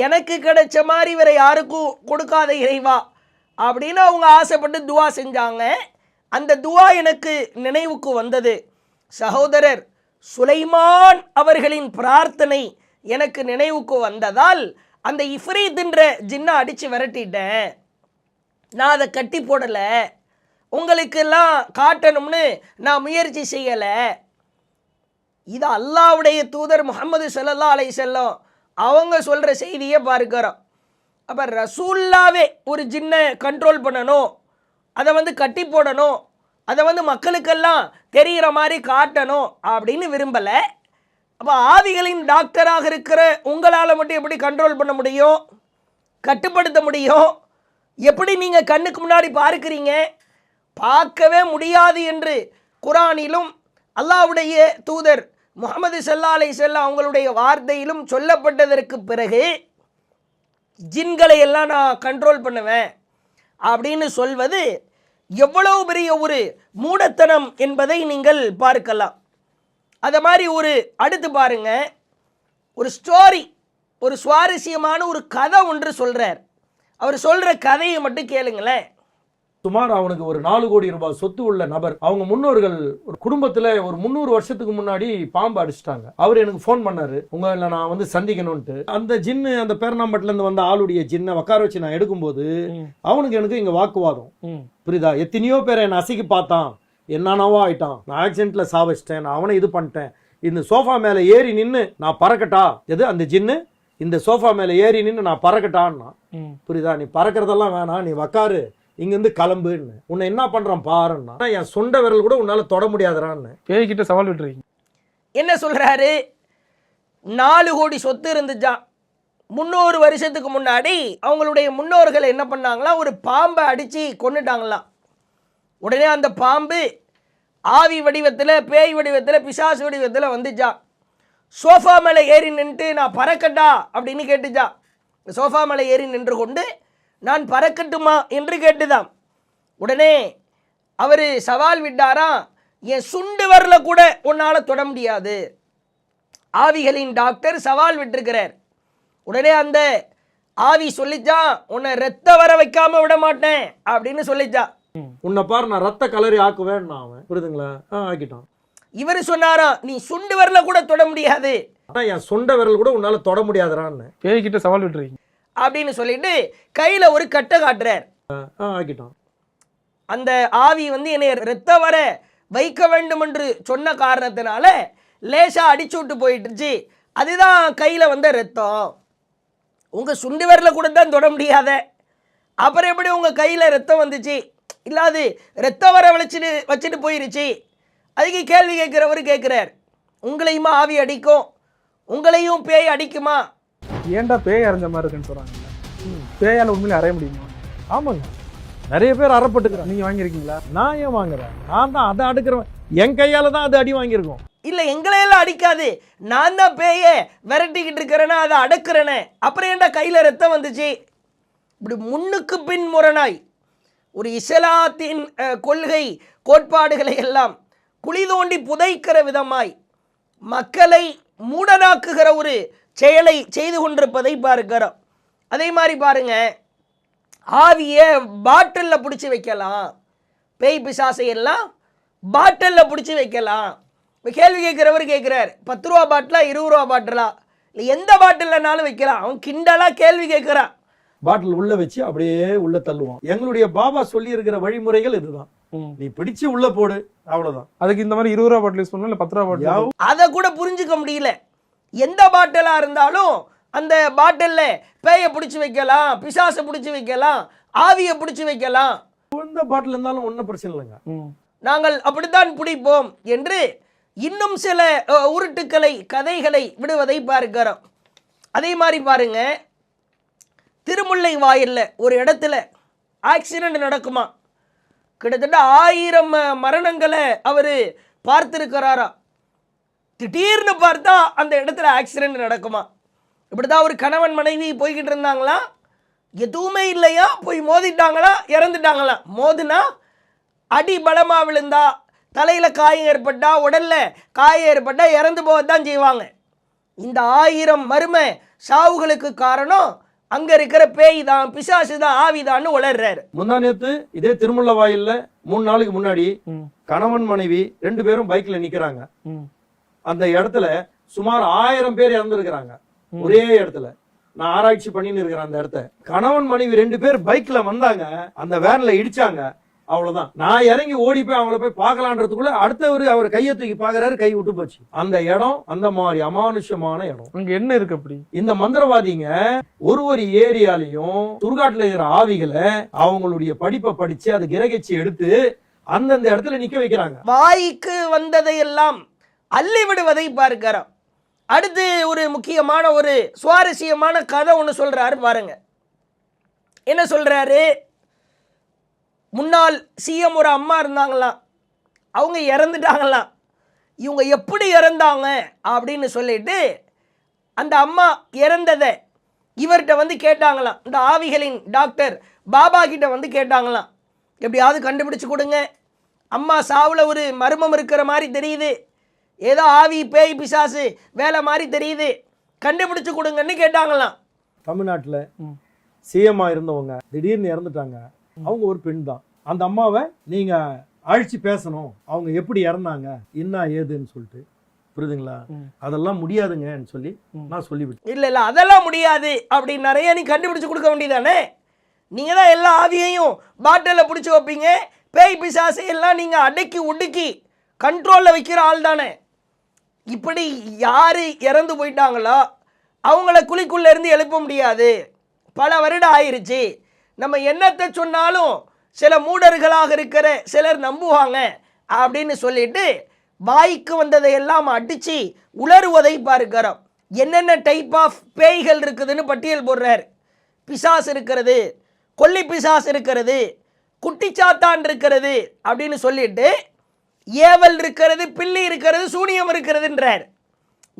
எனக்கு கிடைச்ச மாதிரி வேறு யாருக்கும் கொடுக்காத இறைவா அப்படின்னு அவங்க ஆசைப்பட்டு துவா செஞ்சாங்க. அந்த துவா எனக்கு நினைவுக்கு வந்தது. சகோதரர் சுலைமான் அவர்களின் பிரார்த்தனை எனக்கு நினைவுக்கு வந்ததால் அந்த இஃப்ரீத் என்ற ஜின்னை அடித்து விரட்டிட்டேன். நான் அதை கட்டி போடலை, உங்களுக்கெல்லாம் காட்டணும்னு நான் முயற்சி செய்யலை. இது அல்லாஹ்வுடைய தூதர் முஹம்மது ஸல்லல்லாஹு அலைஹி வஸல்லம் அவங்க சொல்கிற செய்தியை பார்க்கிறோம். அப்போ ரசூல்லாவே ஒரு ஜின்னை கண்ட்ரோல் பண்ணணும், அதை கட்டி போடணும், அதை மக்களுக்கெல்லாம் தெரிகிற மாதிரி காட்டணும் அப்படின்னு விரும்பலை. அப்போ ஆவிகளின் டாக்டராக இருக்கிற உங்களால் மட்டும் எப்படி கண்ட்ரோல் பண்ண முடியும், கட்டுப்படுத்த முடியும்? எப்படி நீங்கள் கண்ணுக்கு முன்னாடி பார்க்குறீங்க? பார்க்கவே முடியாது என்று குரானிலும் அல்லாஹ்வுடைய தூதர் முஹம்மது ஸல்லல்லாஹு அலைஹி வஸல்லம் அவங்களுடைய வார்த்தையிலும் சொல்லப்பட்டதற்கு பிறகு ஜின்களை எல்லாம் நான் கண்ட்ரோல் பண்ணுவேன் அப்படின்னு சொல்வது எவ்வளவு பெரிய ஒரு மூடத்தனம் என்பதை நீங்கள் பார்க்கலாம். அதை மாதிரி ஒரு அடுத்து பாருங்க, ஒரு ஸ்டோரி, ஒரு சுவாரஸ்யமான ஒரு கதை ஒன்று சொல்கிறார். அவர் சொல்கிற கதையை மட்டும் கேளுங்களேன். சுமார் அவனுக்கு ஒரு 4 கோடி ரூபாய் சொத்து உள்ள நபர். அவங்க முன்னோர்கள் ஒரு குடும்பத்துல ஒரு 300 வருஷத்துக்கு முன்னாடி பாம்பு அடிச்சிட்டாங்க. அவர் எனக்கு ஃபோன் பண்ணாரு, உங்களை நான் வந்து சந்திக்கணும்ட்டு. அந்த ஜின்னு, அந்த பேரணாம்பட்டுல இருந்து வந்த ஆளுடைய ஜின்னை உட்கார வச்சு நான் எடுக்கும்போது அவனுக்கு எனக்கு இங்க வாக்குவாதம். புரியுதா? எத்தனையோ பேரை என்னை அசைக்கி பார்த்தான், என்னவோ ஆயிட்டான், நான் ஆக்சிடென்ட்ல சாவச்சிட்டேன், நான் அவனை இது பண்ணிட்டேன், இந்த சோஃபா மேல ஏறி நின்னு நான் பறக்கட்டா, எது அந்த ஜின்னு இந்த சோஃபா மேல ஏறி நின்னு நான் பறக்கட்டான்னா. புரியுதா? நீ பறக்கிறதெல்லாம் வேணாம், நீ உக்காரு, இங்கிருந்து கிளம்புன்னு. உன்னை என்ன பண்றான் பாருன்னா, என் சொந்த விரல் கூட உன்னால தொட முடியாதுறான்னு. பேய்கிட்ட சவால் விட்டுறீங்க. என்ன சொல்றாரு? 4 கோடி சொத்து இருந்துச்சான். 300 வருஷத்துக்கு முன்னாடி அவங்களுடைய முன்னோர்கள் என்ன பண்ணாங்களாம், ஒரு பாம்பை அடிச்சு கொன்னுட்டாங்களாம். உடனே அந்த பாம்பு ஆவி வடிவத்தில், பேய் வடிவத்தில், பிசாசு வடிவத்தில் வந்துச்சான். சோஃபா மேலே ஏறி நின்று நான் பறக்கட்டா அப்படின்னு கேட்டுச்சான். சோஃபா மேலே ஏறி நின்று கொண்டு நான் பறக்கட்டுமா என்று கேட்டுதான். உடனே அவர் சவால் விட்டாராம், என் சுண்டு வரல கூட உன்னால் தொட முடியாது. ஆவிகளின் டாக்டர் சவால் விட்டிருக்கிறார். உடனே அந்த ஆவி சொல்லிச்சான், உன்னை ரத்த வர வைக்காம விட மாட்டேன் அப்படின்னு சொல்லிச்சான். உன்னை பாரு, நான் ரத்த கலரி ஆக்குவேன். அவன் புரியுதுங்களா, ஆக்கிட்டான். இவர் சொன்னாராம், நீ சுண்டு வரல கூட தொட முடியாது, என் சொந்த விரல் கூட உன்னால தொட முடியாதுறான்னு. பேய்கிட்ட சவால் விட்டுறீங்க அப்படின்னு சொல்லிட்டு கையில ஒரு கட்டை காட்டுறார். ஆக்கிட்டான். அந்த ஆவி வந்து என்னை ரத்த வர வைக்க வேண்டும் என்று சொன்ன காரணத்தினால லேசா அடிச்சு விட்டு போயிட்டுச்சு. அதுதான் கையில வந்த ரத்தம். உங்க சுண்டு வரல கூட தான் தொட முடியாத, அப்புறம் எப்படி உங்க கையில ரத்தம் வந்துச்சு? இல்லாது ரத்த வர வச்சுட்டு போயிருச்சு. அதுக்கு கேள்வி கேட்கிறவர் கேட்கிறார், உங்களையுமா ஆவி அடிக்கும்? உங்களையும் பேய் அடிக்குமா? ஏன்டா பேய் அரைஞ்ச மாதிரி இருக்குன்னு சொல்றாங்கல்ல, பேயால உண்மையில அறைய முடியுமா? ஆமாங்க, நிறைய பேர் அறப்பட்டுக்கிறேன். நீங்க வாங்கியிருக்கீங்களா? நான் ஏன் வாங்குறேன்? நான் தான் அதை அடுக்கிறேன். என் கையால தான் அது அடி வாங்கியிருக்கோம். இல்லை, எங்களையெல்லாம் அடிக்காது, நான் தான் பேயை விரட்டிக்கிட்டு இருக்கிறேன்னா அதை அடக்குறேனே, அப்புறம் ஏன்டா கையில் ரத்தம் வந்துச்சு? இப்படி முன்னுக்கு பின் முரணாய் ஒரு இஸ்லாத்தின் கொள்கை கோட்பாடுகளை எல்லாம் குழி தோண்டி புதைக்கிற விதமாய் மக்களை மூடனாக்குகிற ஒரு செயலை செய்து கொண்டிருப்பதை பார்க்கிறோம். அதே மாதிரி பாருங்க, ஆவியை பாட்டிலில் பிடிச்சி வைக்கலாம், பேய் பிசாசை எல்லாம் பாட்டிலில் பிடிச்சி வைக்கலாம். இப்போ கேள்வி கேட்குறவர் கேட்குறார், 10 ரூபா பாட்டிலா 20 ரூபா பாட்டிலா, இல்லை எந்த பாட்டில்னாலும் வைக்கலாம். அவன் கிண்டலாக கேள்வி கேட்குறான். பாட்டில் உள்ள வச்சு அப்படியே உள்ள தள்ளுவான். எங்களுடைய பாபா சொல்லி இருக்கிற வழிமுறைகள் இதுதான். நீ பிடிச்சு உள்ள போடு, அவ்வளவுதான். அதுக்கு இந்த மாதிரி 20 ரூபா பாட்டில் யூஸ் பண்ணலாம், இல்ல 10 ரூபா பாட்டில், அதை கூட புரிஞ்சுக்க முடியல. எந்த பாட்டிலா இருந்தாலும் அந்த பாட்டில்ல பேயை பிடிச்சி வைக்கலாம், பிசாசை பிடிச்சி வைக்கலாம், ஆவியை பிடிச்சி வைக்கலாம். எந்த பாட்டில் இருந்தாலும் ஒன்றும் பிரச்சனை இல்லைங்க, நாங்கள் அப்படித்தான் பிடிப்போம் என்று இன்னும் சில உருட்டுக்களை கதைகளை விடுவதை பார்க்கிறோம். அதே மாதிரி பாருங்க, திருமுல்லை வாயில்ல ஒரு இடத்துல ஆக்சிடென்ட் நடக்குமா, கிட்டத்தட்ட 1000 மரணங்களை அவர் பார்த்திருக்கிறாரா. திடீர்னு பார்த்தா அந்த இடத்துல ஆக்சிடென்ட் நடக்குமா. இப்படிதான் ஒரு கணவன் மனைவி போய்கிட்டு இருந்தாங்களா, எதுவுமே இல்லையா, போய் மோதிட்டாங்களா, இறந்துட்டாங்களா. மோதுனா அடி பலமா விழுந்தா, தலையில காயம் ஏற்பட்டா, உடல்ல காயம் ஏற்பட்டா இறந்து போகத்தான் செய்வாங்க. இந்த 1000 மர்ம சாவுகளுக்கு காரணம் அங்க இருக்கிற பேய் தான், பிசாசு தான், ஆவிதான்னு உளர்றாரு. முந்தா நேத்து இதே திருமுல்லை வாயில்ல 3 நாளைக்கு முன்னாடி கணவன் மனைவி 2 பேரும் பைக்ல நிக்கிறாங்க. அந்த இடத்துல சுமார் 1000 பேர் இறந்துருக்கிறாங்க ஒரே இடத்துல. நான் ஆராய்ச்சி பண்ணின்னு இருக்கிறேன் அந்த இடத்த. கணவன் மனைவி 2 பேர் பைக்ல வந்தாங்க, அந்த வேன்ல இடிச்சாங்க, அவ்வளவுதான். நான் இறங்கி ஓடி போய் அவங்கள போய் பார்க்கலான்றதுக்குள்ள அடுத்தவர் அவர் கையை தூக்கி பாக்குறாரு, கை விட்டு போச்சு. அந்த இடம் அந்த மாதிரி அமானுஷமான இடம். அங்க என்ன இருக்கு அப்படி? இந்த மந்திரவாதிங்க ஒரு ஏரியாலையும் சுடுகாட்டுல இருக்கிற ஆவிகளை அவங்களுடைய படிப்பை படிச்சு அதை கிரகிச்சு எடுத்து அந்தந்த இடத்துல நிக்க வைக்கிறாங்க. வாய்க்கு வந்ததையெல்லாம் அள்ளி விடுவதை பார்க்கிறோம். அடுத்து ஒரு முக்கியமான ஒரு சுவாரஸ்யமான கதை ஒன்று சொல்றாரு பாருங்க. என்ன சொல்றாரு? முன்னாள் சிஎம் ஒரு அம்மா இருந்தாங்களாம், அவங்க இறந்துட்டாங்களாம். இவங்க எப்படி இறந்தாங்க அப்படின்னு சொல்லிட்டு அந்த அம்மா இறந்ததை இவர்கிட்ட வந்து கேட்டாங்களாம். இந்த ஆவிகளின் டாக்டர் பாபா கிட்ட வந்து கேட்டாங்களாம், எப்படியாவது கண்டுபிடிச்சு கொடுங்க, அம்மா சாவுல ஒரு மர்மம் இருக்கிற மாதிரி தெரியுது, ஏதோ ஆவி பேய் பிசாசு வேலை மாதிரி தெரியுது, கண்டுபிடிச்சு கொடுங்கன்னு கேட்டாங்களாம். தமிழ்நாட்டில் சிஎம்மா இருந்தவங்க திடீர்னு இறந்துட்டாங்க. அவங்க ஒரு பெண் தான். அந்த அம்மாவை நீங்கள் அழிச்சு பேசணும், அவங்க எப்படி இறந்தாங்க என்ன ஏதுன்னு சொல்லிட்டு, புரியுதுங்களா? அதெல்லாம் முடியாதுங்கன்னு சொல்லி நான் சொல்லிவிட்டேன். இல்லை அதெல்லாம் முடியாது அப்படின்னு நிறைய நீ கண்டுபிடிச்சு கொடுக்க வேண்டியதானே. நீங்கள் தான் எல்லா ஆவியையும் பாட்டிலில் பிடிச்சி வைப்பீங்க, பேய் பிசாசு எல்லாம் நீங்கள் அடக்கி ஒடுக்கி கண்ட்ரோலில் வைக்கிற ஆள் தானே. இப்படி யார் இறந்து போயிட்டாங்களோ அவங்கள குழிக்குள்ளே இருந்து எழுப்ப முடியாது. பல வருடம் ஆயிருச்சு. நம்ம என்னத்தை சொன்னாலும் சில மூடர்களாக இருக்கிற சிலர் நம்புவாங்க அப்படின்னு சொல்லிட்டு வாய்க்கு வந்ததை எல்லாம் அடித்து உளறுவதை பார்க்கிறோம். என்னென்ன டைப் ஆஃப் பேய்கள் இருக்குதுன்னு பட்டியல் போடுறார். பிசாஸ் இருக்கிறது, கொல்லி பிசாஸ் இருக்கிறது, குட்டிச்சாத்தான் இருக்கிறது அப்படின்னு சொல்லிட்டு ஏவல் இருக்கிறது, பில்லி இருக்கிறது, சூனியம் இருக்கிறதுன்றார்.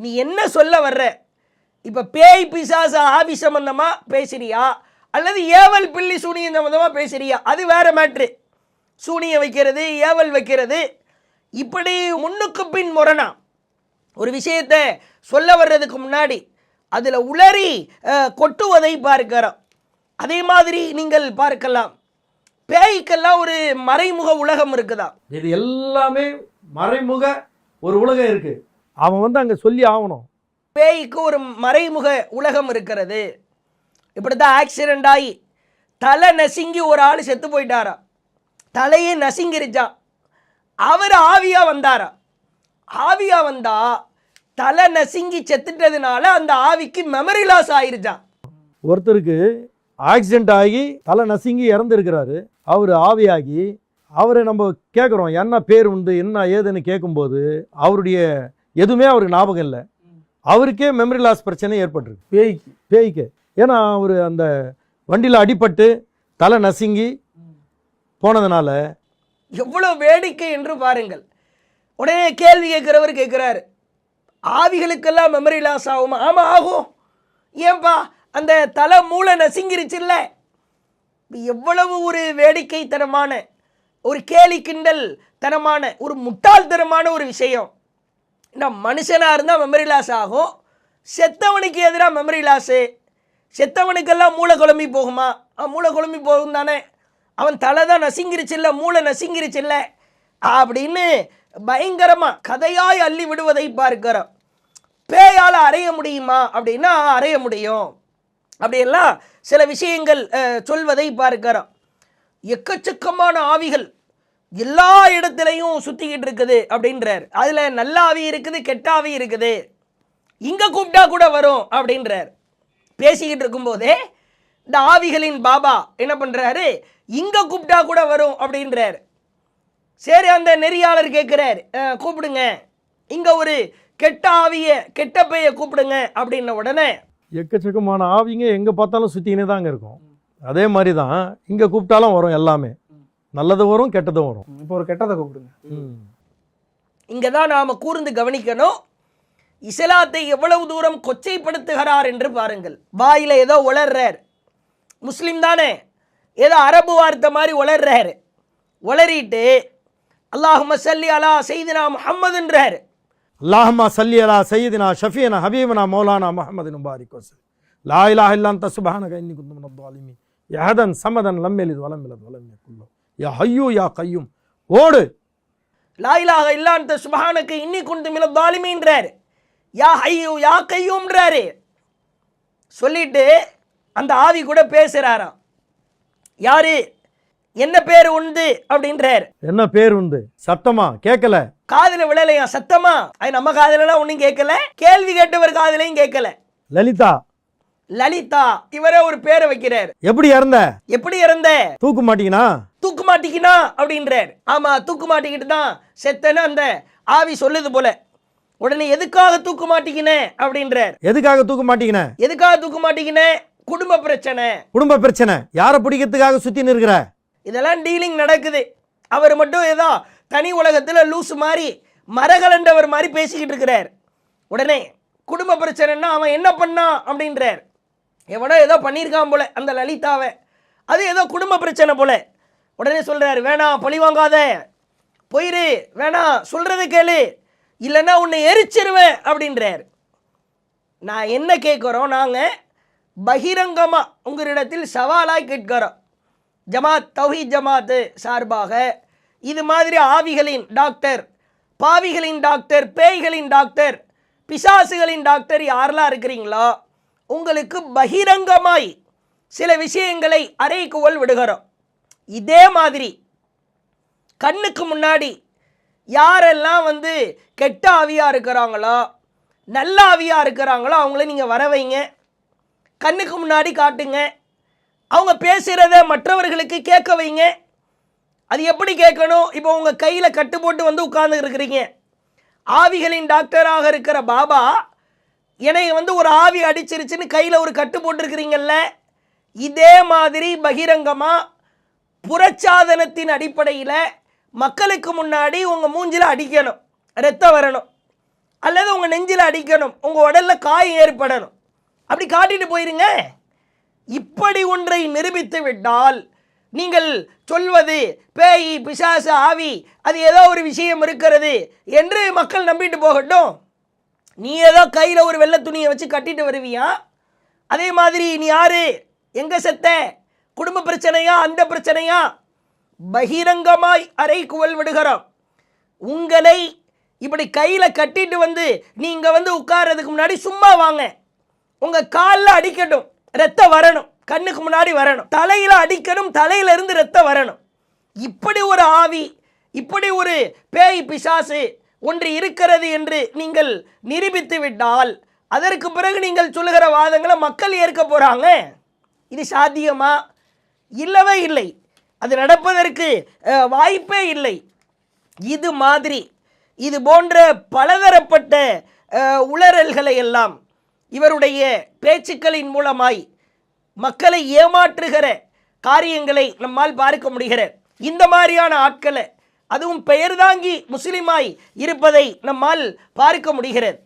நீ என்ன சொல்ல வர்ற? இப்போ பேய் பிசாசு ஆவி சம்பந்தமாக பேசுறியா அல்லது ஏவல் பில்லி சூனியம் சம்பந்தமாக பேசுறியா? அது வேற மேட்ரு. சூனியம் வைக்கிறது, ஏவல் வைக்கிறது, இப்படி முன்னுக்கு பின் முரணா ஒரு விஷயத்தை சொல்ல வர்றதுக்கு முன்னாடி அதில் உளறி கொட்டுவதை பார்க்கிறோம். அதே மாதிரி நீங்கள் பார்க்கலாம், பேய்க்கெல்லாம் ஒரு மறைமுக உலகம் இருக்குதா? இது எல்லாமே மறைமுக ஒரு உலகம் இருக்கு. அவன் அங்கே சொல்லி ஆகணும். பேய்க்கு ஒரு மறைமுக உலகம் இருக்கிறது. இப்படி தான் ஆக்சிடெண்ட் ஆகி தலை நசுங்கி ஒரு ஆள் செத்து போயிட்டாரா, தலையே நசுங்கிருச்சான். அவர் ஆவியா வந்தாரா. ஆவியா வந்தா தலை நசுங்கி செத்துட்டதுனால அந்த ஆவிக்கு மெமரி லாஸ் ஆயிருச்சான். ஒருத்தருக்கு ஆக்சிடென்ட் ஆகி தலை நசுங்கி இறந்துருக்கிறாரு, அவர் ஆவியாகி அவரை நம்ம கேட்குறோம் என்ன பேர் உண்டு என்ன ஏதுன்னு கேட்கும்போது அவருடைய எதுவுமே அவருக்கு ஞாபகம் இல்லை. அவருக்கே மெமரி லாஸ் பிரச்சனை ஏற்பட்டுருக்கு பேய்க்கு. ஏன்னா அவர் அந்த வண்டியில் அடிபட்டு தலை நசுங்கி போனதுனால. எவ்வளோ வேடிக்கை என்று பாருங்கள். உடனே கேள்வி கேட்குறவர் கேட்குறாரு, ஆவிகளுக்கெல்லாம் மெமரி லாஸ் ஆகுமா? ஆமாம் ஆகும். ஏன்பா அந்த தலை மூளை நசுங்கிருச்சுல்ல. எவ்வளவு ஒரு வேடிக்கைத்தனமான ஒரு கேலி கிண்டல் தனமான ஒரு முட்டாள்தனமான ஒரு விஷயம். நம்ம மனுஷனாக இருந்தால் மெமரி லாஸ் ஆகும், செத்தவனுக்கு எதிராக மெமரி லாஸு. செத்தவனுக்கெல்லாம் மூளை குழம்பி போகுமா? மூளை குழம்பி போகும் தானே. அவன் தலை தான் நசுங்கிருச்சில்ல, மூளை நசுங்கிருச்சில்ல அப்படின்னு பயங்கரமாக கதையாய் அள்ளி விடுவதை பார்க்கிறோம். பேயால் அறைய முடியுமா அப்படின்னா அறைய முடியும். அப்படியெல்லாம் சில விஷயங்கள் சொல்வதை பார்க்கிறோம். எக்கச்சக்கமான ஆவிகள் எல்லா இடத்துலையும் சுற்றிக்கிட்டு இருக்குது அப்படின்றார். அதில் நல்ல ஆவி இருக்குது, கெட்ட ஆவி இருக்குது, இங்கே கூப்பிட்டா கூட வரும் அப்படின்றார். பேசிக்கிட்டு இருக்கும்போதே இந்த ஆவிகளின் பாபா என்ன பண்ணுறாரு, இங்கே கூப்பிட்டா கூட வரும் அப்படின்றார். சரி, அந்த நெறியாளர் கேட்குறார், கூப்பிடுங்க, இங்கே ஒரு கெட்ட ஆவியை கெட்ட பேயை கூப்பிடுங்க அப்படின்ன உடனே எக்கச்சக்கமான ஆவிங்க எங்கே பார்த்தாலும் சுற்றிக்கினே தாங்க இருக்கும். அதே மாதிரி தான் இங்கே கூப்பிட்டாலும் வரும், எல்லாமே நல்லதும் வரும் கெட்டதும் வரும். இப்போ ஒரு கெட்டதை கூப்பிடுங்க. இங்கே தான் நாம் கூர்ந்து கவனிக்கணும். இஸ்லாத்தை எவ்வளவு தூரம் கொச்சைப்படுத்துகிறார் என்று பாருங்கள். வாயில் ஏதோ உளர்றார், முஸ்லீம் தானே, ஏதோ அரபு வார்த்தை மாதிரி உளர்றாரு. உளறிட்டு அல்லாஹும்ம ஸல்லி அலா சையிதினா முஹம்மதுன்றார். அல்லாஹும்ம ஸல்லி அலா சையிதினா ஷஃபியனா ஹபீபனா மௌலானா முஹம்மதின் முபாரிக் வஸல்லம். லா இலாஹ இல்லா அன்த சுப்ஹானக இன்னி குன்து மினல் ஸாலிமீன். யஹதன் சமதன் லம் யலித் வலம் யூலத் வலம் யகுல் லஹு யா ஹய்யூ யா கய்யூம். ஓடு. லா இலாஹ இல்லா அன்த சுப்ஹானக இன்னி குன்து மினல் ஸாலிமீன்றார். யா ஹய்யூ யா கய்யூம்ன்றாரு. சொல்லிட்டு அந்த ஆவி கூட பேசுறாராம். யாரு, என்ன பேர் உண்டு அப்படின்றார். என்ன பேர் உண்டு? சத்தமா கேட்கல, காதுல விழலையா, சத்தமா. அது நம்ம காதுலலாம் ஒன்றும் கேட்கல, கேள்வி கேட்டவர் காதுலையும் கேட்கல. லலிதா. லலிதா இவரே ஒரு பேரை வைக்கிறார். எப்படி இறந்த? எப்படி இறந்த? தூக்கு மாட்டீங்கன்னா? தூக்கு மாட்டிக்கினா அப்படின்றார். ஆமா, தூக்கு மாட்டிக்கிட்டு தான் செத்தன அந்த ஆவி சொல்லுது போல. உடனே எதுக்காக தூக்கு மாட்டிக்கினே அப்படின்றார். எதுக்காக தூக்கு மாட்டீங்கன? எதுக்காக தூக்கு மாட்டிக்கினே? குடும்ப பிரச்சனை. குடும்ப பிரச்சனை. யாரை பிடிக்கிறதுக்காக சுத்தி நிற்கிற? இதெல்லாம் டீலிங் நடக்குது. அவர் மட்டும் ஏதோ தனி உலகத்தில் லூசு மாதிரி மரகலண்டவர் மாதிரி பேசிக்கிட்டு இருக்கிறார். உடனே குடும்ப பிரச்சனைன்னா அவன் என்ன பண்ணான் அப்படின்றார். எவனோ ஏதோ பண்ணியிருக்கான் போல அந்த லலிதாவை, அது ஏதோ குடும்ப பிரச்சனை போல. உடனே சொல்கிறார், வேணாம் பழி வாங்காத, போயிரு, வேணாம் சொல்கிறத கேளு, இல்லைன்னா உன்னை எரிச்சிருவேன் அப்படின்றார். நான் என்ன கேட்குறோம், நாங்கள் பகிரங்கமாக உங்களிடத்தில் சவாலாய் கேட்கிறோம். ஜமாத் தௌஹீத் ஜமாத்து சார்பாக இது மாதிரி ஆவிகளின் டாக்டர், பாவிகளின் டாக்டர், பேய்களின் டாக்டர், பிசாசுகளின் டாக்டர் யாரெல்லாம் இருக்கிறீங்களோ உங்களுக்கு பகிரங்கமாய் சில விஷயங்களை அறைகூவல் விடுகிறோம். இதே மாதிரி கண்ணுக்கு முன்னாடி யாரெல்லாம் கெட்ட ஆவியாக இருக்கிறாங்களோ நல்ல ஆவியாக இருக்கிறாங்களோ அவங்கள நீங்கள் வர வைங்க, கண்ணுக்கு முன்னாடி காட்டுங்க, அவங்க பேசுகிறத மற்றவர்களுக்கு கேட்க வைங்க. அது எப்படி கேட்கணும்? இப்போ உங்கள் கையில் கட்டு போட்டு உட்கார்ந்து இருக்கிறீங்க. ஆவிகளின் டாக்டராக இருக்கிற பாபா என்னை ஒரு ஆவி அடிச்சிருச்சுன்னு கையில் ஒரு கட்டு போட்டிருக்கிறீங்கல்ல, இதே மாதிரி பகிரங்கமாக புறச்சாதனத்தின் அடிப்படையில் மக்களுக்கு முன்னாடி உங்கள் மூஞ்சில் அடிக்கணும், ரத்தம் வரணும், அல்லது உங்கள் நெஞ்சில் அடிக்கணும், உங்கள் உடலில் காயம் ஏற்படணும். அப்படி காட்டிட்டு போயிருங்க. இப்படி ஒன்றை நிரூபித்து விட்டால் நீங்கள் சொல்வது பேய், பிசாசு, ஆவி, அது ஏதோ ஒரு விஷயம் இருக்கிறது என்று மக்கள் நம்பிட்டு போகட்டும். நீ ஏதோ கையில் ஒரு வெள்ளை துணியை வச்சு கட்டிட்டு வருவியா? அதே மாதிரி நீ யாரு, எங்கே செத்த, குடும்ப பிரச்சனையா, அந்த பிரச்சனையா? பகிரங்கமாய் அறைகூவல் விடுகிறோம். உங்களை இப்படி கையில் கட்டிட்டு நீங்கள் உட்கார்றதுக்கு முன்னாடி சும்மா வாங்க. உங்கள் காலில் அடிக்கட்டும், ரத்தம் வரணும், கண்ணுக்கு முன்னாடி வரணும், தலையில் அடிக்கணும், தலையிலிருந்து ரத்தம் வரணும். இப்படி ஒரு ஆவி, இப்படி ஒரு பேய், பிசாசு ஒன்று இருக்கிறது என்று நீங்கள் நிரூபித்து விட்டால் அதற்கு பிறகு நீங்கள் சொல்லுகிற வாதங்களை மக்கள் ஏற்க போகிறாங்க. இது சாத்தியமா? இல்லவே இல்லை. அது நடப்பதற்கு வாய்ப்பே இல்லை. இது மாதிரி இது போன்ற பலதரப்பட்ட உளறல்களை எல்லாம் இவருடைய பேச்சுக்களின் மூலமாய் மக்களை ஏமாற்றுகிற காரியங்களை நம்மால் பார்க்க முடிகிறது. இந்த மாதிரியான ஆட்களை, அதுவும் பெயர் தாங்கி முஸ்லிமாய் இருப்பதை நம்மால் பார்க்க முடிகிறது.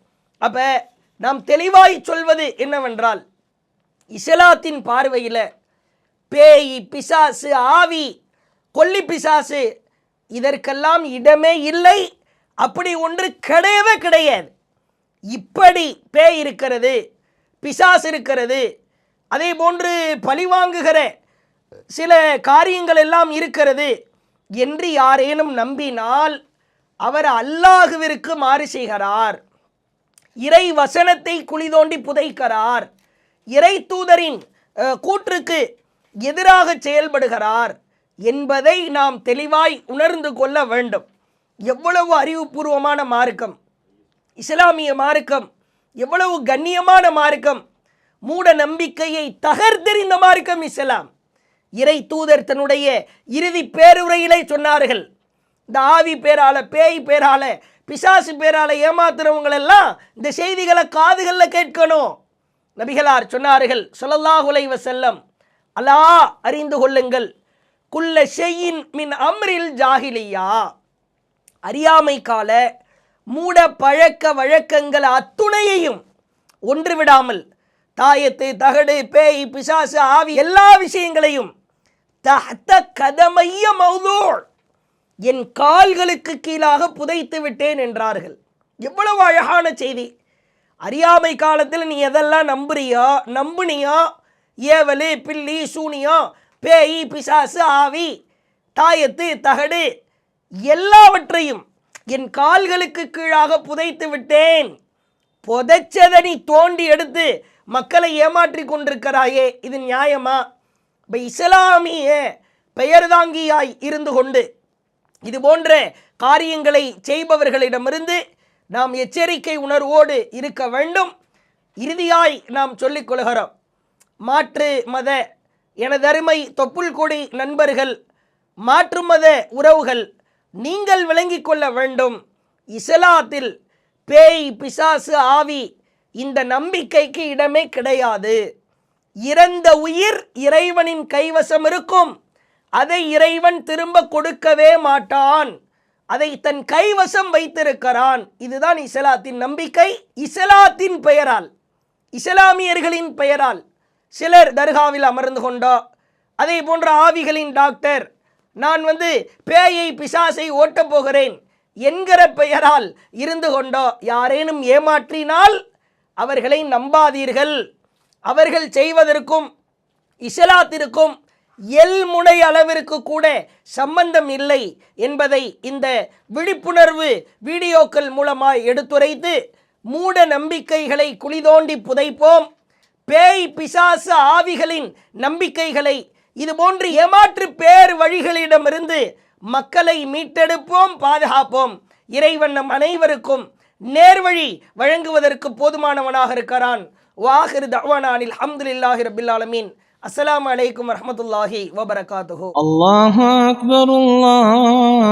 அப்போ நாம் தெளிவாய் சொல்வது என்னவென்றால், இஸ்லாத்தின் பார்வையில் பேய், பிசாசு, ஆவி, கொல்லி பிசாசு இதற்கெல்லாம் இடமே இல்லை. அப்படி ஒன்று கிடையவே கிடையாது. இப்படி பேய் இருக்கிறது, பிசாசு இருக்கிறது, அதே போன்று பழிவாங்குகிற சில காரியங்கள் எல்லாம் இருக்கிறது என்று யாரேனும் நம்பினால் அவர் அல்லாஹுவிற்கு மாறு செய்கிறார், இறை வசனத்தை குழி தோண்டி புதைக்கிறார், இறை தூதரின் கூற்றுக்கு எதிராக செயல்படுகிறார் என்பதை நாம் தெளிவாய் உணர்ந்து கொள்ள வேண்டும். எவ்வளவு அறிவுபூர்வமான மார்க்கம் இஸ்லாமிய மார்க்கம், எவ்வளவு கண்ணியமான மார்க்கம், மூட நம்பிக்கையை தகர்த்தெறிந்த மார்க்கம் இஸ்லாம். இறை தூதர் தன்னுடைய இறுதி பேருரையிலே சொன்னார்கள், இந்த ஆவி பேரால, பேய் பேரால, பிசாசு பேரால ஏமாத்துறவங்களெல்லாம் இந்த செய்திகளை காதுகளில் கேட்கணும். நபிகளார் சொன்னார்கள் ஸல்லல்லாஹு அலைஹி வஸல்லம், அல்லாஹ் அறிந்து கொள்ளுங்கள், குல்ல ஷைஇன் மின் அம்ரில் ஜாஹிலியா, அறியாமை கால மூட பழக்க வழக்கங்கள் அத்துணையையும் ஒன்று விடாமல், தாயத்து, தகடு, பேய், பிசாசு, ஆவி எல்லா விஷயங்களையும் தஹ்த கதமைய மௌதூர், என் கால்களுக்கு கீழாக புதைத்து விட்டேன் என்றார்கள். எவ்வளவு அழகான செய்தி. அறியாமை காலத்தில் நீ எதெல்லாம் நம்புனியோ, ஏவலு, பில்லி, சூனியம், பேய், பிசாசு, ஆவி, தாயத்து, தகடு எல்லாவற்றையும் என் கால்களுக்கு கீழாக புதைத்து விட்டேன். புதைச்சதை நீ தோண்டி எடுத்து மக்களை ஏமாற்றி கொண்டிருக்கிறாயே, இது நியாயமா? இப்போ இஸ்லாமிய பெயர்தாங்கியாய் இருந்து கொண்டு இது போன்ற காரியங்களை செய்பவர்களிடமிருந்து நாம் எச்சரிக்கை உணர்வோடு இருக்க வேண்டும். இறுதியாய் நாம் சொல்லிக் கொள்கிறோம், மாற்று மத எனதருமை தொப்புள் கொடி நண்பர்கள், மாற்று மத உறவுகள், நீங்கள் விளங்கிக் கொள்ள வேண்டும், இஸ்லாத்தில் பேய், பிசாசு, ஆவி இந்த நம்பிக்கைக்கு இடமே கிடையாது. இறந்த உயிர் இறைவனின் கைவசம் இருக்கும், அதை இறைவன் திரும்ப கொடுக்கவே மாட்டான், அதை தன் கைவசம் வைத்திருக்கிறான். இதுதான் இஸ்லாத்தின் நம்பிக்கை. இஸ்லாத்தின் பெயரால், இஸ்லாமியர்களின் பெயரால் சிலர் தர்காவில் அமர்ந்து கொண்டோ, அதே போன்ற ஆவிகளின் டாக்டர், நான் பேயை, பிசாசை ஓட்டப் போகிறேன் என்கிற பெயரால் இருந்து கொண்டோ யாரேனும் ஏமாற்றினால் அவர்களை நம்பாதீர்கள். அவர்கள் செய்வதற்கும் இஸ்லாத்திற்கும் முனை அளவிற்கு கூட சம்பந்தம் இல்லை என்பதை இந்த விழிப்புணர்வு வீடியோக்கள் மூலமாய் எடுத்துரைத்து மூட நம்பிக்கைகளை குளிதோண்டி புதைப்போம். பேய் பிசாசு ஆவிகளின் நம்பிக்கைகளை இதுபோன்று ஏமாற்று பேர் வழிகளிடமிருந்து மக்களை மீட்டெடுப்போம், பாதுகாப்போம். இறைவன் நம் அனைவருக்கும் நேர்வழி வழங்குவதற்கு போதுமானவனாக இருக்கிறான். வாஹிர் தஅவானா அல்ஹம்துலில்லாஹி ரப்பில் ஆலமீன். அஸ்ஸலாமு அலைக்கும் வரஹ்மத்துல்லாஹி வபரகாத்துஹு. அல்லாஹு அக்பர், அல்லாஹ்